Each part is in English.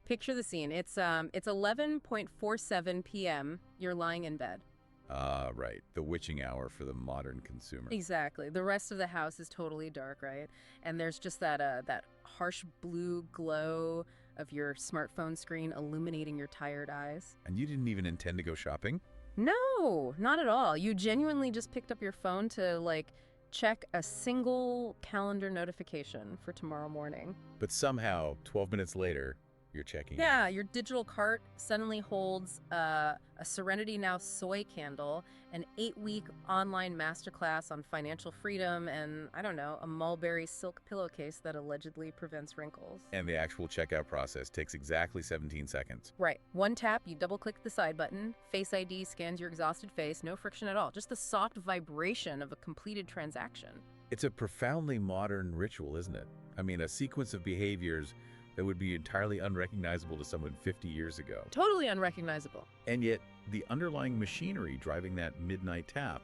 Picture the scene. It's 11:47 p.m. You're lying in bed. Ah, right. The witching hour for the modern consumer. Exactly. The rest of the house is totally dark, right? And there's just that harsh blue glow of your smartphone screen illuminating your tired eyes. And you didn't even intend to go shopping? No, not at all. You genuinely just picked up your phone to, like, check a single calendar notification for tomorrow morning. But somehow, 12 minutes later, you're checking Yeah, in. your digital cart suddenly holds a Serenity Now soy candle, an 8-week online masterclass on financial freedom, and, I don't know, a mulberry silk pillowcase that allegedly prevents wrinkles. And the actual checkout process takes exactly 17 seconds. Right. One tap, you double-click the side button, Face ID scans your exhausted face, no friction at all, just the soft vibration of a completed transaction. It's a profoundly modern ritual, isn't it? I mean, a sequence of behaviors that would be entirely unrecognizable to someone 50 years ago. Totally unrecognizable. And yet, the underlying machinery driving that midnight tap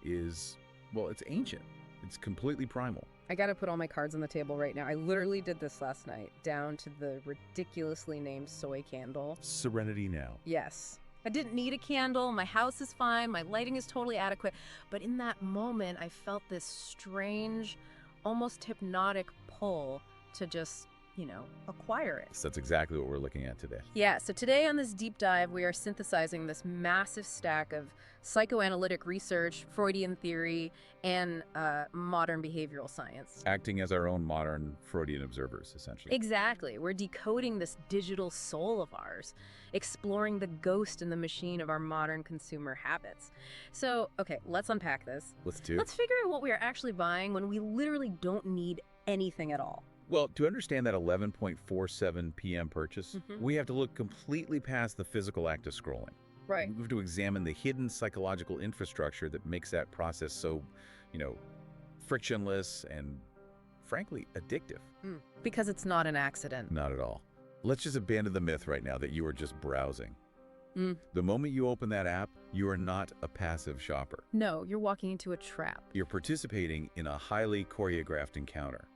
is, well, it's ancient. It's completely primal. I gotta put all my cards on the table right now. I literally did this last night, down to the ridiculously named soy candle. Serenity Now. Yes. I didn't need a candle. My house is fine. My lighting is totally adequate. But in that moment, I felt this strange, almost hypnotic pull to just, acquire it. So that's exactly what we're looking at today. Yeah, so today on this deep dive, we are synthesizing this massive stack of psychoanalytic research, Freudian theory, and modern behavioral science. Acting as our own modern Freudian observers, essentially. Exactly. We're decoding this digital soul of ours, exploring the ghost in the machine of our modern consumer habits. So, okay, let's unpack this. Let's do. Let's figure out what we are actually buying when we literally don't need anything at all. Well, to understand that 11:47 p.m. purchase, we have to look completely past the physical act of scrolling. Right. We have to examine the hidden psychological infrastructure that makes that process so, frictionless and, frankly, addictive. Because it's not an accident. Not at all. Let's just abandon the myth right now that you are just browsing. The moment you open that app, you are not a passive shopper. No, you're walking into a trap. You're participating in a highly choreographed encounter.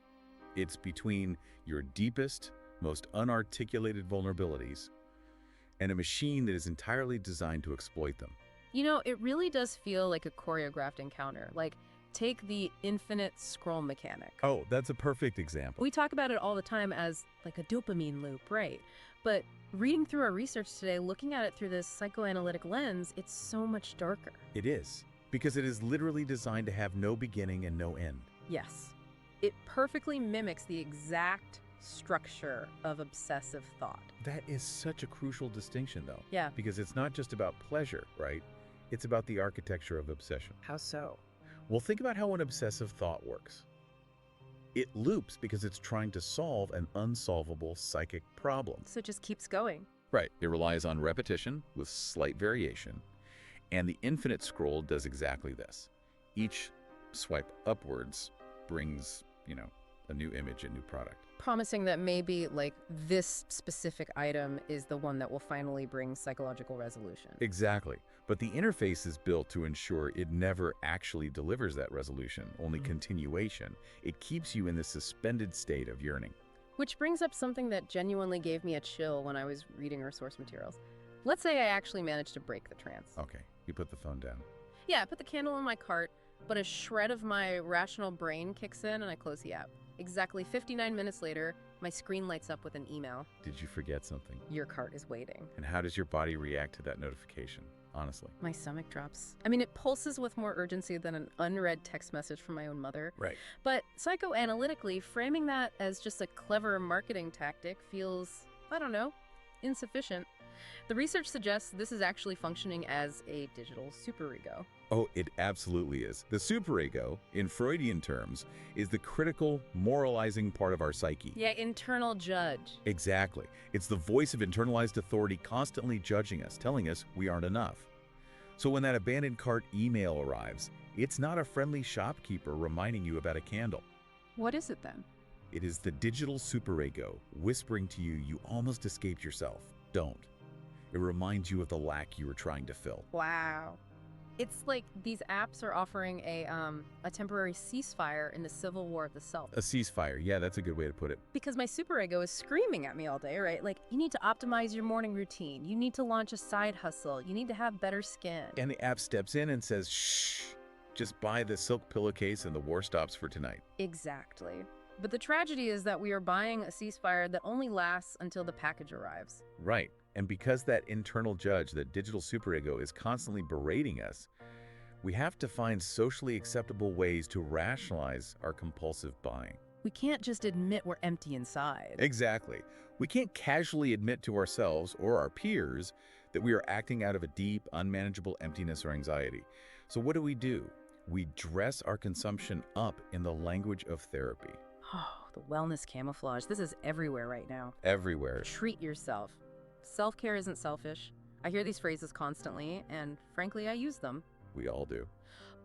It's between your deepest, most unarticulated vulnerabilities and a machine that is entirely designed to exploit them. It really does feel like a choreographed encounter. Like, take the infinite scroll mechanic. Oh, that's a perfect example. We talk about it all the time as like a dopamine loop, right? But reading through our research today, looking at it through this psychoanalytic lens, it's so much darker. It is, because it is literally designed to have no beginning and no end. Yes. It perfectly mimics the exact structure of obsessive thought. That is such a crucial distinction, though. Yeah. Because it's not just about pleasure, right? It's about the architecture of obsession. How so? Well, think about how an obsessive thought works. It loops because it's trying to solve an unsolvable psychic problem. So it just keeps going. Right. It relies on repetition with slight variation. And the infinite scroll does exactly this. Each swipe upwards brings, a new image, a new product. Promising that maybe, like, this specific item is the one that will finally bring psychological resolution. Exactly. But the interface is built to ensure it never actually delivers that resolution, only continuation. It keeps you in the suspended state of yearning. Which brings up something that genuinely gave me a chill when I was reading our source materials. Let's say I actually managed to break the trance. Okay, you put the phone down. Yeah, I put the candle in my cart, but a shred of my rational brain kicks in and I close the app. Exactly 59 minutes later, my screen lights up with an email. Did you forget something? Your cart is waiting. And how does your body react to that notification, honestly? My stomach drops. I mean, it pulses with more urgency than an unread text message from my own mother. Right. But psychoanalytically, framing that as just a clever marketing tactic feels, I don't know, insufficient. The research suggests this is actually functioning as a digital superego. Oh, it absolutely is. The superego, in Freudian terms, is the critical, moralizing part of our psyche. Yeah, internal judge. Exactly. It's the voice of internalized authority constantly judging us, telling us we aren't enough. So when that abandoned cart email arrives, it's not a friendly shopkeeper reminding you about a candle. What is it then? It is the digital superego whispering to you you almost escaped yourself. Don't. It reminds you of the lack you were trying to fill. Wow. It's like these apps are offering a temporary ceasefire in the civil war of the self. A ceasefire. Yeah, that's a good way to put it. Because my superego is screaming at me all day, right? Like, you need to optimize your morning routine. You need to launch a side hustle. You need to have better skin. And the app steps in and says, shh, just buy the silk pillowcase and the war stops for tonight. Exactly. But the tragedy is that we are buying a ceasefire that only lasts until the package arrives. Right. And because that internal judge, that digital superego, is constantly berating us, we have to find socially acceptable ways to rationalize our compulsive buying. We can't just admit we're empty inside. Exactly. We can't casually admit to ourselves or our peers that we are acting out of a deep, unmanageable emptiness or anxiety. So what do? We dress our consumption up in the language of therapy. Oh, the wellness camouflage. This is everywhere right now. Everywhere. Treat yourself. Self-care isn't selfish. I hear these phrases constantly, and frankly, I use them. We all do.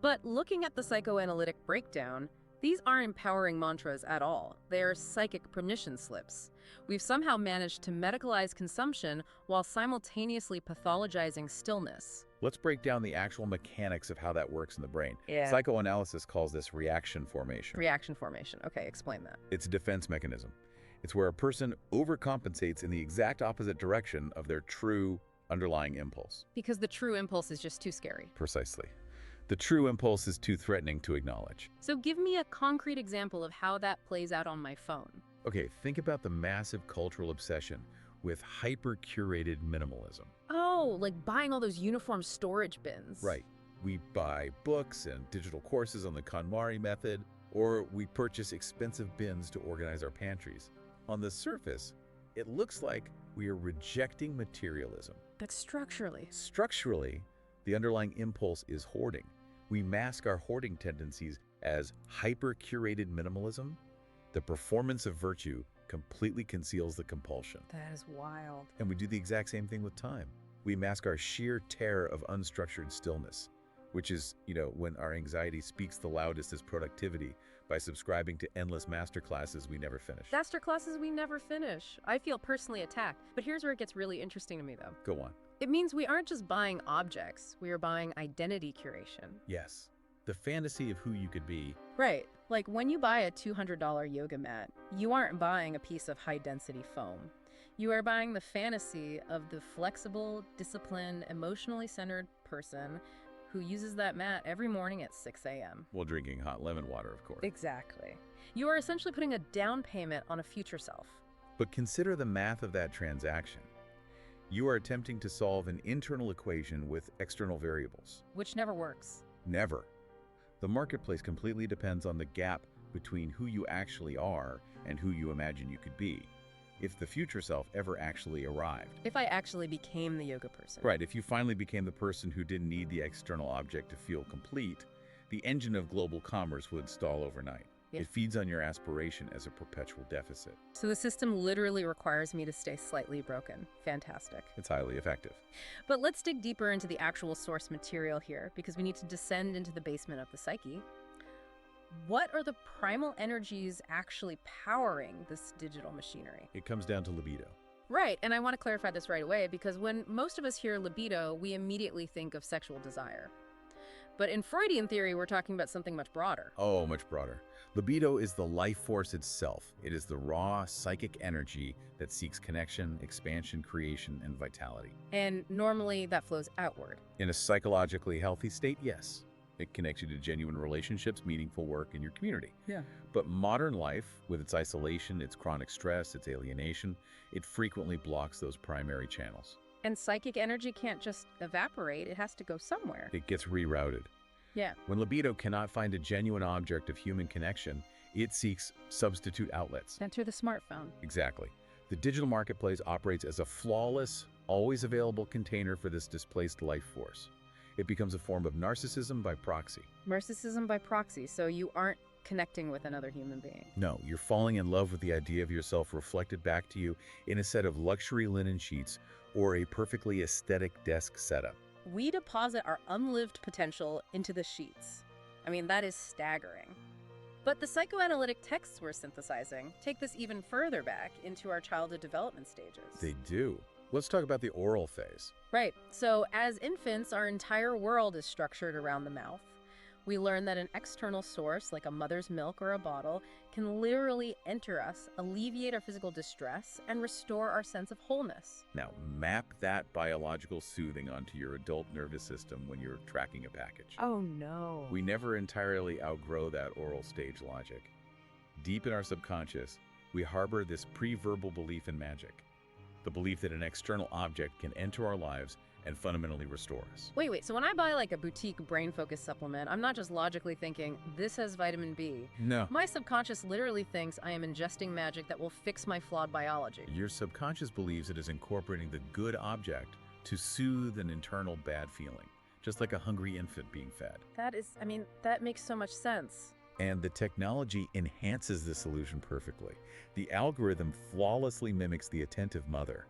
But looking at the psychoanalytic breakdown, these aren't empowering mantras at all. They're psychic permission slips. We've somehow managed to medicalize consumption while simultaneously pathologizing stillness. Let's break down the actual mechanics of how that works in the brain. Yeah. Psychoanalysis calls this reaction formation. Reaction formation. Okay, explain that. It's a defense mechanism. It's where a person overcompensates in the exact opposite direction of their true underlying impulse. Because the true impulse is just too scary. Precisely. The true impulse is too threatening to acknowledge. So give me a concrete example of how that plays out on my phone. Okay, think about the massive cultural obsession with hyper-curated minimalism. Oh, like buying all those uniform storage bins. Right. We buy books and digital courses on the KonMari method, or we purchase expensive bins to organize our pantries. On the surface, it looks like we are rejecting materialism. But structurally. Structurally, the underlying impulse is hoarding. We mask our hoarding tendencies as hyper-curated minimalism. The performance of virtue completely conceals the compulsion. That is wild. And we do the exact same thing with time. We mask our sheer terror of unstructured stillness, which is, when our anxiety speaks the loudest as productivity by subscribing to endless masterclasses we never finish. Masterclasses we never finish. I feel personally attacked. But here's where it gets really interesting to me, though. Go on. It means we aren't just buying objects. We are buying identity curation. Yes. The fantasy of who you could be. Right. Like when you buy a $200 yoga mat, you aren't buying a piece of high-density foam. You are buying the fantasy of the flexible, disciplined, emotionally centered person who uses that mat every morning at 6 a.m. While drinking hot lemon water, of course. Exactly. You are essentially putting a down payment on a future self. But consider the math of that transaction. You are attempting to solve an internal equation with external variables. Which never works. Never. The marketplace completely depends on the gap between who you actually are and who you imagine you could be, if the future self ever actually arrived. If I actually became the yoga person. Right, if you finally became the person who didn't need the external object to feel complete, the engine of global commerce would stall overnight. Yeah. It feeds on your aspiration as a perpetual deficit. So the system literally requires me to stay slightly broken. Fantastic. It's highly effective. But let's dig deeper into the actual source material here, because we need to descend into the basement of the psyche. What are the primal energies actually powering this digital machinery? It comes down to libido. Right, and I want to clarify this right away, because when most of us hear libido, we immediately think of sexual desire. But in Freudian theory, we're talking about something much broader. Oh, much broader. Libido is the life force itself. It is the raw psychic energy that seeks connection, expansion, creation, and vitality. And normally that flows outward. In a psychologically healthy state, yes. It connects you to genuine relationships, meaningful work, in your community. Yeah. But modern life, with its isolation, its chronic stress, its alienation, it frequently blocks those primary channels. And psychic energy can't just evaporate, it has to go somewhere. It gets rerouted. Yeah. When libido cannot find a genuine object of human connection, it seeks substitute outlets. Enter the smartphone. Exactly. The digital marketplace operates as a flawless, always available container for this displaced life force. It becomes a form of narcissism by proxy. Narcissism by proxy, so you aren't connecting with another human being. No, you're falling in love with the idea of yourself reflected back to you in a set of luxury linen sheets or a perfectly aesthetic desk setup. We deposit our unlived potential into the sheets. I mean, that is staggering. But the psychoanalytic texts we're synthesizing take this even further back into our childhood development stages. They do. Let's talk about the oral phase. Right. So, as infants, our entire world is structured around the mouth. We learn that an external source, like a mother's milk or a bottle, can literally enter us, alleviate our physical distress, and restore our sense of wholeness. Now, map that biological soothing onto your adult nervous system when you're tracking a package. Oh, no. We never entirely outgrow that oral stage logic. Deep in our subconscious, we harbor this pre-verbal belief in magic. The belief that an external object can enter our lives and fundamentally restore us. Wait. So when I buy like a boutique brain-focused supplement, I'm not just logically thinking, this has vitamin B. No. My subconscious literally thinks I am ingesting magic that will fix my flawed biology. Your subconscious believes it is incorporating the good object to soothe an internal bad feeling, just like a hungry infant being fed. That makes so much sense. And the technology enhances the solution perfectly. The algorithm flawlessly mimics the attentive mother.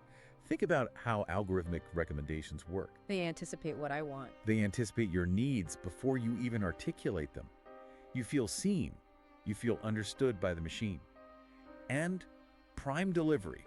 Think about how algorithmic recommendations work. They anticipate what I want. They anticipate your needs before you even articulate them. You feel seen. You feel understood by the machine. And prime delivery.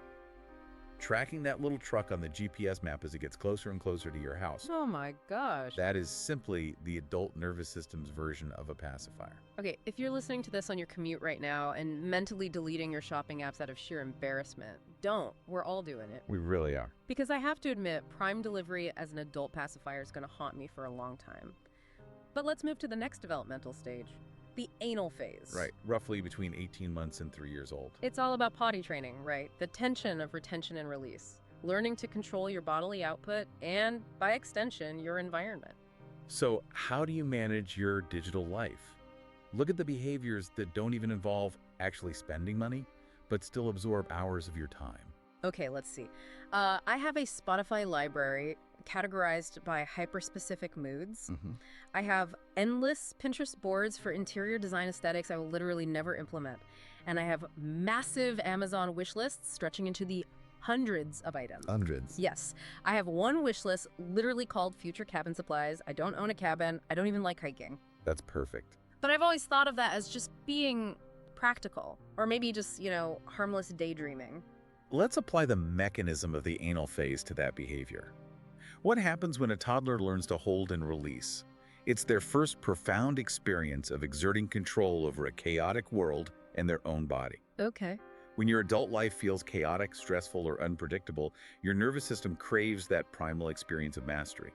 Tracking that little truck on the GPS map as it gets closer and closer to your house. Oh my gosh. That is simply the adult nervous system's version of a pacifier. Okay, if you're listening to this on your commute right now and mentally deleting your shopping apps out of sheer embarrassment, don't. We're all doing it. We really are. Because I have to admit, Prime Delivery as an adult pacifier is going to haunt me for a long time. But let's move to the next developmental stage, the anal phase. Right, roughly between 18 months and 3 years old. It's all about potty training, right? The tension of retention and release. Learning to control your bodily output and, by extension, your environment. So how do you manage your digital life? Look at the behaviors that don't even involve actually spending money, but still absorb hours of your time. Okay, let's see. I have a Spotify library categorized by hyper-specific moods. I have endless Pinterest boards for interior design aesthetics I will literally never implement. And I have massive Amazon wish lists stretching into the hundreds of items. Hundreds? Yes. I have one wish list literally called future cabin supplies. I don't own a cabin. I don't even like hiking. That's perfect. But I've always thought of that as just being practical. Or maybe just, harmless daydreaming. Let's apply the mechanism of the anal phase to that behavior. What happens when a toddler learns to hold and release? It's their first profound experience of exerting control over a chaotic world and their own body. Okay. When your adult life feels chaotic, stressful, or unpredictable, your nervous system craves that primal experience of mastery.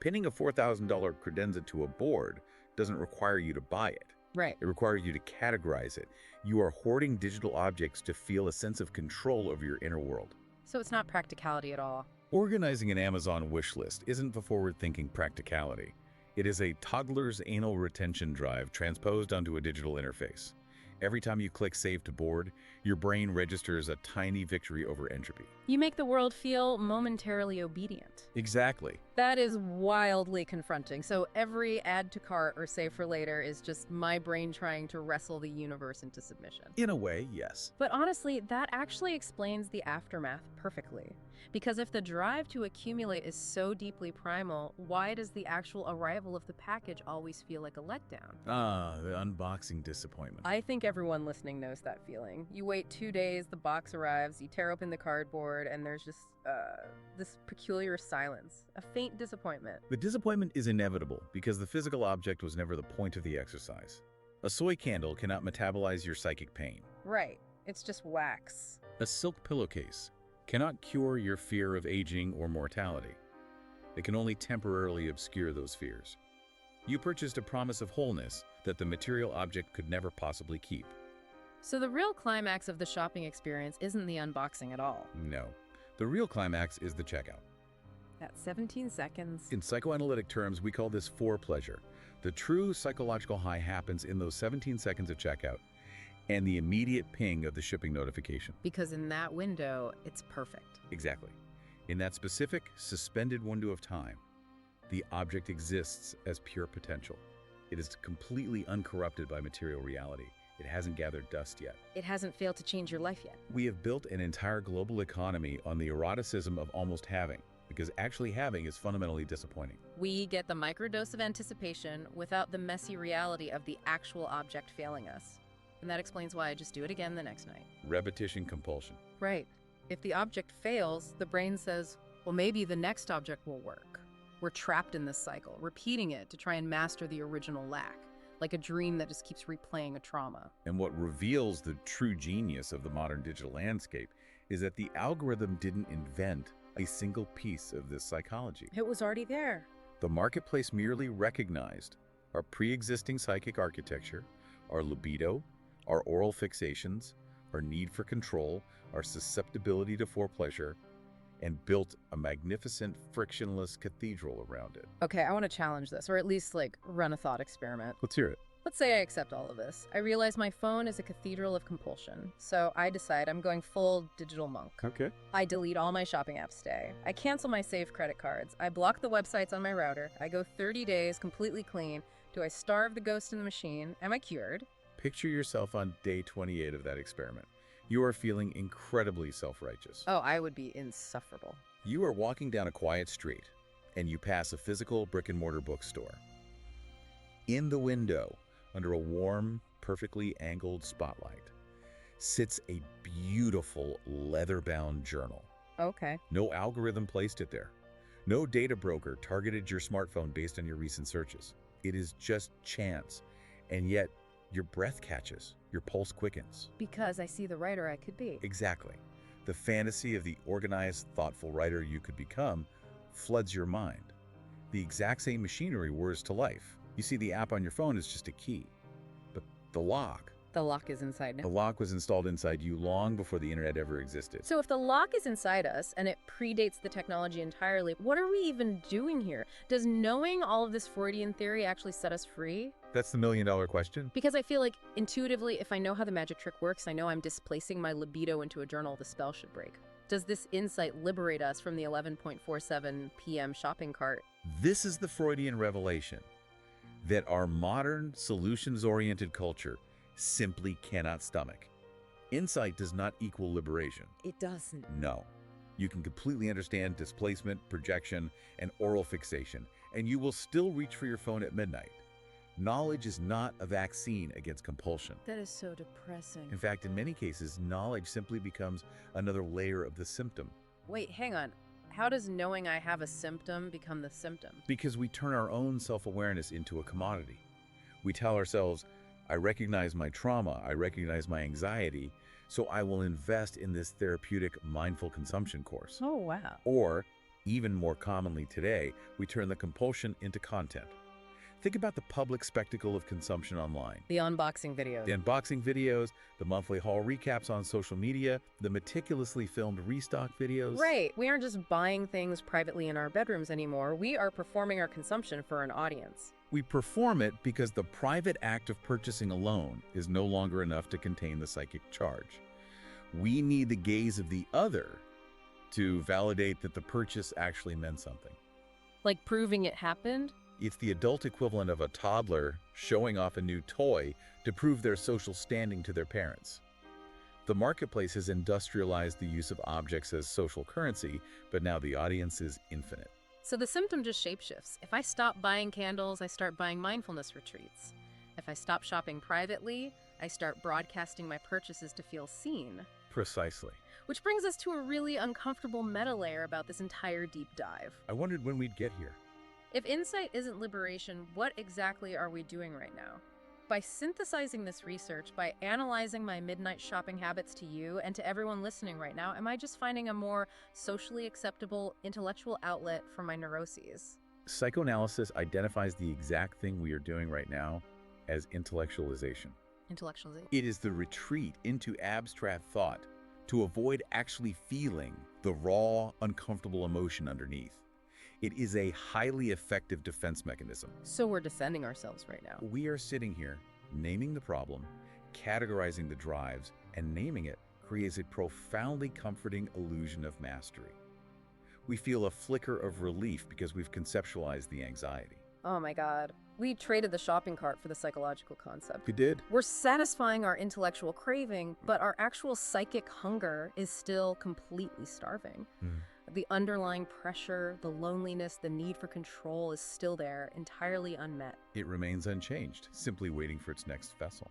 Pinning a $4,000 credenza to a board doesn't require you to buy it. Right. It requires you to categorize it. You are hoarding digital objects to feel a sense of control over your inner world. So it's not practicality at all. Organizing an Amazon wish list isn't the forward-thinking practicality. It is a toddler's anal retention drive transposed onto a digital interface. Every time you click Save to Board, your brain registers a tiny victory over entropy. You make the world feel momentarily obedient. Exactly. That is wildly confronting. So every add to cart or save for later is just my brain trying to wrestle the universe into submission. In a way, yes. But honestly, that actually explains the aftermath perfectly. Because if the drive to accumulate is so deeply primal, why does the actual arrival of the package always feel like a letdown? Ah, the unboxing disappointment. I think everyone listening knows that feeling. You wait 2 days, the box arrives, you tear open the cardboard, and there's just this peculiar silence, a faint disappointment. The disappointment is inevitable because the physical object was never the point of the exercise. A soy candle cannot metabolize your psychic pain. Right. It's just wax. A silk pillowcase cannot cure your fear of aging or mortality. It can only temporarily obscure those fears. You purchased a promise of wholeness that the material object could never possibly keep. So the real climax of the shopping experience isn't the unboxing at all. No. The real climax is the checkout. At 17 seconds. In psychoanalytic terms, we call this forepleasure. The true psychological high happens in those 17 seconds of checkout and the immediate ping of the shipping notification. Because in that window, it's perfect. Exactly. In that specific, suspended window of time, the object exists as pure potential. It is completely uncorrupted by material reality. It hasn't gathered dust yet. It hasn't failed to change your life yet. We have built an entire global economy on the eroticism of almost having, because actually having is fundamentally disappointing. We get the microdose of anticipation without the messy reality of the actual object failing us. And that explains why I just do it again the next night. Repetition compulsion. Right. If the object fails, the brain says, well, maybe the next object will work. We're trapped in this cycle, repeating it to try and master the original lack, like a dream that just keeps replaying a trauma. And what reveals the true genius of the modern digital landscape is that the algorithm didn't invent a single piece of this psychology. It was already there. The marketplace merely recognized our pre-existing psychic architecture, our libido, our oral fixations, our need for control, our susceptibility to forepleasure, and built a magnificent, frictionless cathedral around it. Okay, I want to challenge this, or at least run a thought experiment. Let's hear it. Let's say I accept all of this. I realize my phone is a cathedral of compulsion, so I decide I'm going full digital monk. Okay. I delete all my shopping apps today. I cancel my saved credit cards. I block the websites on my router. I go 30 days completely clean. Do I starve the ghost in the machine? Am I cured? Picture yourself on day 28 of that experiment. You are feeling incredibly self-righteous. Oh, I would be insufferable. You are walking down a quiet street, and you pass a physical brick-and-mortar bookstore. In the window, under a warm, perfectly angled spotlight, sits a beautiful leather-bound journal. Okay. No algorithm placed it there. No data broker targeted your smartphone based on your recent searches. It is just chance, and yet your breath catches, your pulse quickens. Because I see the writer I could be. Exactly. The fantasy of the organized, thoughtful writer you could become floods your mind. The exact same machinery whirs to life. You see, the app on your phone is just a key. But the lock is inside now. The lock was installed inside you long before the internet ever existed. So if the lock is inside us and it predates the technology entirely, what are we even doing here? Does knowing all of this Freudian theory actually set us free? That's the million-dollar question. Because I feel like intuitively, if I know how the magic trick works, I know I'm displacing my libido into a journal, the spell should break. Does this insight liberate us from the 11:47 p.m. shopping cart? This is the Freudian revelation that our modern, solutions-oriented culture simply cannot stomach. Insight does not equal liberation. It doesn't. No. You can completely understand displacement, projection, and oral fixation, and you will still reach for your phone at midnight. Knowledge is not a vaccine against compulsion. That is so depressing. In fact, in many cases, knowledge simply becomes another layer of the symptom. Wait, hang on. How does knowing I have a symptom become the symptom? Because we turn our own self-awareness into a commodity. We tell ourselves, I recognize my trauma, I recognize my anxiety, so I will invest in this therapeutic mindful consumption course. Oh, wow. Or, even more commonly today, we turn the compulsion into content. Think about the public spectacle of consumption online. The unboxing videos. The unboxing videos, the monthly haul recaps on social media, the meticulously filmed restock videos. Right. We aren't just buying things privately in our bedrooms anymore. We are performing our consumption for an audience. We perform it because the private act of purchasing alone is no longer enough to contain the psychic charge. We need the gaze of the other to validate that the purchase actually meant something. Like proving it happened? It's the adult equivalent of a toddler showing off a new toy to prove their social standing to their parents. The marketplace has industrialized the use of objects as social currency, but now the audience is infinite. So the symptom just shapeshifts. If I stop buying candles, I start buying mindfulness retreats. If I stop shopping privately, I start broadcasting my purchases to feel seen. Precisely. Which brings us to a really uncomfortable meta layer about this entire deep dive. I wondered when we'd get here. If insight isn't liberation, what exactly are we doing right now? By synthesizing this research, by analyzing my midnight shopping habits to you and to everyone listening right now, am I just finding a more socially acceptable intellectual outlet for my neuroses? Psychoanalysis identifies the exact thing we are doing right now as intellectualization. Intellectualization? It is the retreat into abstract thought to avoid actually feeling the raw, uncomfortable emotion underneath. It is a highly effective defense mechanism. So we're defending ourselves right now. We are sitting here, naming the problem, categorizing the drives, and naming it creates a profoundly comforting illusion of mastery. We feel a flicker of relief because we've conceptualized the anxiety. Oh my God. We traded the shopping cart for the psychological concept. We did. We're satisfying our intellectual craving, but our actual psychic hunger is still completely starving. The underlying pressure, the loneliness, the need for control is still there, entirely unmet. It remains unchanged, simply waiting for its next vessel.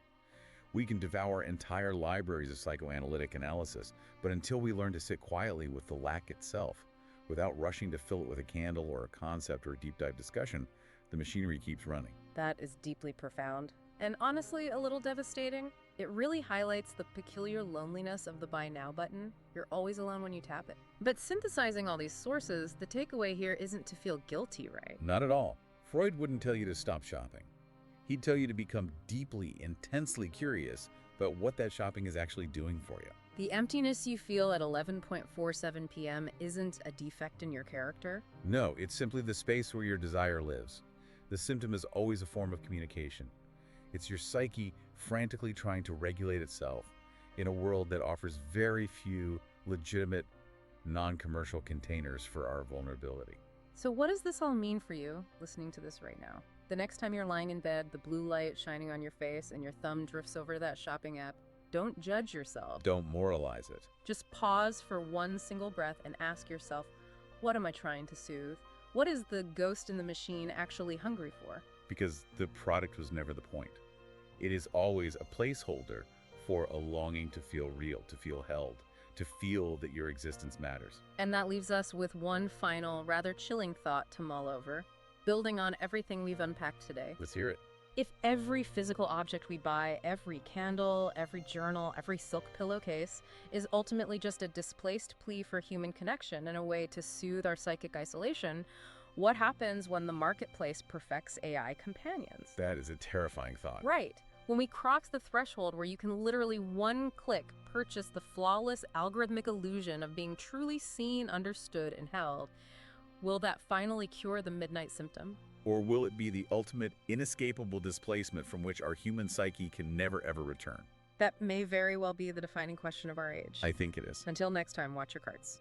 We can devour entire libraries of psychoanalytic analysis, but until we learn to sit quietly with the lack itself, without rushing to fill it with a candle or a concept or a deep dive discussion, the machinery keeps running. That is deeply profound. And honestly, a little devastating. It really highlights the peculiar loneliness of the Buy Now button. You're always alone when you tap it. But synthesizing all these sources, the takeaway here isn't to feel guilty, right? Not at all. Freud wouldn't tell you to stop shopping. He'd tell you to become deeply, intensely curious about what that shopping is actually doing for you. The emptiness you feel at 11:47 p.m. isn't a defect in your character. No, it's simply the space where your desire lives. The symptom is always a form of communication. It's your psyche frantically trying to regulate itself in a world that offers very few legitimate, non-commercial containers for our vulnerability. So what does this all mean for you, listening to this right now? The next time you're lying in bed, the blue light shining on your face, and your thumb drifts over to that shopping app, don't judge yourself. Don't moralize it. Just pause for one single breath and ask yourself, what am I trying to soothe? What is the ghost in the machine actually hungry for? Because the product was never the point. It is always a placeholder for a longing to feel real, to feel held, to feel that your existence matters. And that leaves us with one final, rather chilling thought to mull over, building on everything we've unpacked today. Let's hear it. If every physical object we buy, every candle, every journal, every silk pillowcase, is ultimately just a displaced plea for human connection and a way to soothe our psychic isolation, what happens when the marketplace perfects AI companions? That is a terrifying thought. Right. When we cross the threshold where you can literally one click purchase the flawless algorithmic illusion of being truly seen, understood, and held, will that finally cure the midnight symptom? Or will it be the ultimate inescapable displacement from which our human psyche can never ever return? That may very well be the defining question of our age. I think it is. Until next time, watch your cards.